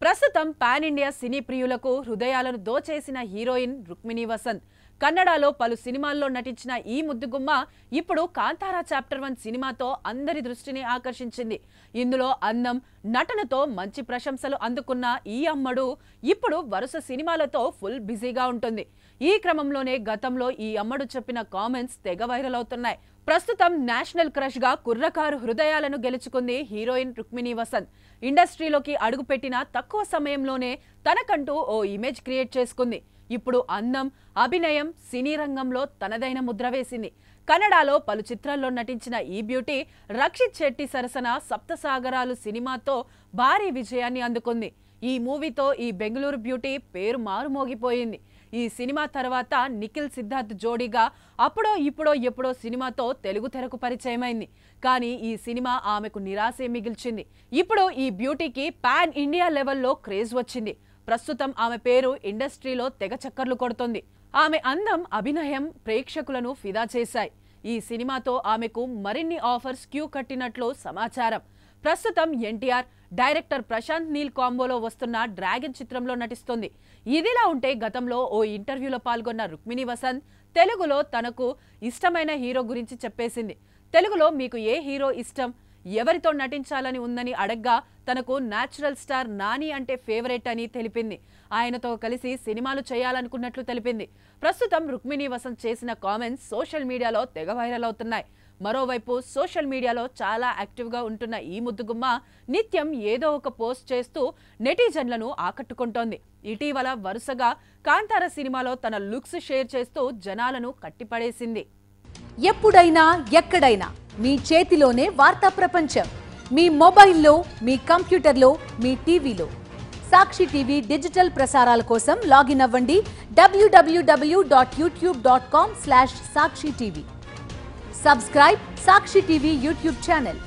ప్రస్తుతం pan India సినీ ప్రియులకు హృదయాలను దోచేసిన హీరోయిన్ రుక్మిణి వసంత్ కన్నడలో పలు సినిమాల్లో నటించిన ఈ ముద్దుగుమ్మ ఇప్పుడు కాంతారా చాప్టర్ 1 సినిమాతో అందరి దృష్టిని ఆకర్షించింది. ఇందులో అందం, నటనతో మంచి ప్రశంసలు అందుకున్న ఈ అమ్మడు ఇప్పుడు వరుస సినిమాలతో ఫుల్ బిజీగా ఉంటుంది. ఈ క్రమంలోనే గతంలో ఈ అమ్మడు చెప్పిన కామెంట్స్ తెగ వైరల్ అవుతున్నాయి. ప్రస్తుతం నేషనల్ క్రష్ గా కుర్రకారు హృదయాలను గెలుచుకుంది హీరోయిన్ రుక్మిణి వసంత్. ఇండస్ట్రీలోకి అడుగుపెట్టిన తక్కువ సమయంలోనే తనకంటూ ఓ ఇమేజ్ క్రియేట్ చేసుకుంది. ఇప్పుడు అందం, అభినయం, సినీ రంగంలో తనదైన ముద్ర వేసింది. కన్నడలో పలు చిత్రాల్లో నటించిన ఈ బ్యూటీ రక్షిత్ శెట్టి సరసన సప్తసాగరాలు సినిమాతో భారీ విజయాన్ని అందుకుంది. ఈ మూవీతో ఈ బెంగళూరు బ్యూటీ పేరు మారుమోగిపోయింది. ఈ సినిమా తర్వాత నిఖిల్ సిద్ధార్థ్ జోడీగా అప్పుడో ఇప్పుడో ఎప్పుడో సినిమాతో తెలుగు తెరకు పరిచయమైంది. కానీ ఈ సినిమా ఆమెకు నిరాశే మిగిల్చింది. ఇప్పుడు ఈ బ్యూటీకి పాన్ ఇండియా లెవెల్లో క్రేజ్ వచ్చింది. ప్రస్తుతం ఆమె పేరు ఇండస్ట్రీలో తెగ చక్కర్లు కొడుతోంది. ఆమె అందం, అభినయం ప్రేక్షకులను ఫిదా చేశాయి. ఈ సినిమాతో ఆమెకు మరిన్ని ఆఫర్స్ క్యూ కట్టినట్లు సమాచారం. ప్రస్తుతం ఎన్టీఆర్, డైరెక్టర్ ప్రశాంత్ నీల్ కాంబోలో వస్తున్న డ్రాగన్ చిత్రంలో నటిస్తోంది. ఇదిలా ఉంటే గతంలో ఓ ఇంటర్వ్యూలో పాల్గొన్న రుక్మిణి వసంత్ తెలుగులో తనకు ఇష్టమైన హీరో గురించి చెప్పేసింది. తెలుగులో మీకు ఏ హీరో ఇష్టం, ఎవరితో నటించాలని ఉందని అడగ్గా తనకు న్యాచురల్ స్టార్ నాని అంటే ఫేవరెట్ అని తెలిపింది. ఆయనతో కలిసి సినిమాలు చేయాలనుకున్నట్లు తెలిపింది. ప్రస్తుతం రుక్మిణి వసంత్ చేసిన కామెంట్స్ సోషల్ మీడియాలో తెగ వైరల్ అవుతున్నాయి. మరోవైపు సోషల్ మీడియాలో చాలా యాక్టివ్గా ఉంటున్న ఈ ముద్దుగుమ్మ నిత్యం ఏదో ఒక పోస్ట్ చేస్తూ నెటిజన్లను ఆకట్టుకుంటోంది. ఇటీవల వరుసగా కాంతార సినిమాలో తన లుక్స్ షేర్ చేస్తూ జనాలను కట్టిపడేసింది. ఎప్పుడైనా ఎక్కడైనా మీ చేతిలోనే వార్తా ప్రపంచం. మీ మొబైల్లో, మీ కంప్యూటర్లో, మీ టీవీలో. సాక్షి టీవీ డిజిటల్ ప్రసారాల కోసం లాగిన్ అవ్వండి www.youtube.com/సాక్షి టీవీ. సబ్స్క్రైబ్ సాక్షి టీవీ యూట్యూబ్ ఛానల్.